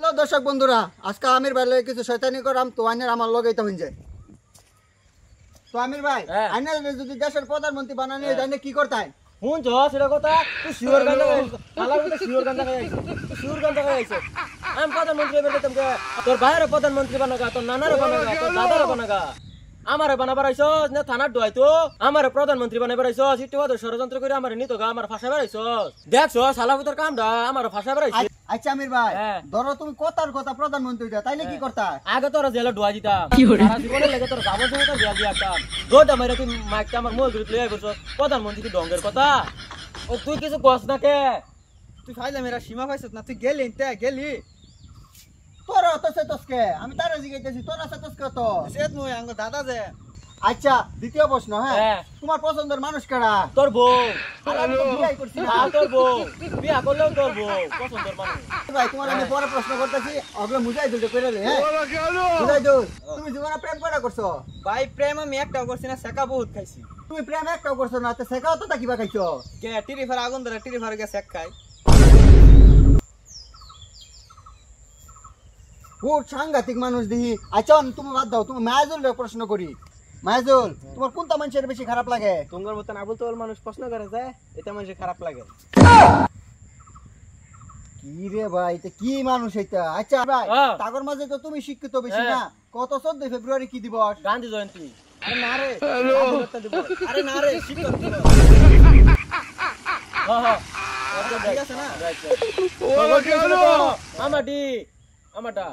Hello দর্শক বন্ধুরা, আজকে আমির ভাই লগে কিছু শয়তানি করাম তো আইনের আমার লগেই তো হইন যায়। তো আমির ভাই আইনের যদি দেশের প্রধানমন্ত্রী বানানি জানে কি করতাই? হুন জ সেটা কথা তুই শিওর গান্দা গাইছ শালা বলে শিওর গান্দা গাইছ শিওর গান্দা গাইছ আমি প্রধানমন্ত্রী বলে তোমকে তোর ভাইয়ের প্রধানমন্ত্রী বানাগা তোর নানার বানাগা তোর দাদার বানাগা আমারে বানাবার আইছস না থানার ডয় তো আমারে প্রধানমন্ত্রী বানাবার আইছস ইটো ওদের ষড়যন্ত্র করে আমারে নিতো গা আমার ফাঁসাবার আইছস দেখছো শালা তোর কামডা আমার ফাঁসাবার আইছ। আচ্ছা আমির ভাই ধরো তুমি কথার কথা প্রধানমন্ত্রী হইতা তাইলে কি করতা? আগে তোর জেলে ডুয়া দিতাম সারা জীবনে লেগে তোর যাবতীয় তো বিয়া দিয়াতাম গোটা মাইরা তুই মাইকটা আমার মোল করে লই আইবছ প্রধানমন্ত্রী কি ডঙ্গের কথা ও তুই কিছু কস না কে তুই ফাইলে মেরা সীমা পাইছত না তুই গেলি তে গেলি তোর অত সেতসকে আমি তারে জিগাইতেছি তোর সেতসকে তো সেত নয় আঙ্গ দাদা যে। আচ্ছা দ্বিতীয় প্রশ্ন, হ্যাঁ তোমার পছন্দের মানুষ কারা? তোর বউ আর আমি তো বিয়াই করছি না। তোর বউ বিয়া করলেও তোর বউ পছন্দের মানুষ। ভাই তোমার আমি পরে প্রশ্ন করতেছি ওগুলো মুজাই দিতে কইরালে, হ্যাঁ মুজাই দল তুমি জীবনে প্রেম করা করছো? ভাই প্রেম আমি একটাও করছি না, শেখা বহুত খাইছি। তুমি প্রেম একটাও করছো না তো শেখাও তো কিবা খাইছো? কে টিরি ফার আগুন ধরে টিরি ফার গে শেখ খাই। ও সাংঘাতিক মানুষ দেখি। আচ্ছা তুমি বাদ দাও, তুমি মায়াজুল প্রশ্ন করি। মায়াজুল তোমার কোনটা মানুষের বেশি খারাপ লাগে? তোমার মতন আবুল তোল মানুষ প্রশ্ন করে যায় এটা মানুষের খারাপ লাগে। কি রে ভাই এটা কি মানুষ এটা? আচ্ছা ভাই তাগর মাঝে তো তুমি শিক্ষিত বেশি না, কত 14 ফেব্রুয়ারি কি দিবস? গান্ধী জয়ন্তী। আরে না রে স্বাধীনতা দিবস। আরে না রে শিক্ষক দিবস। হ্যাঁ ঠিক আছে না? আমাডি আমাডা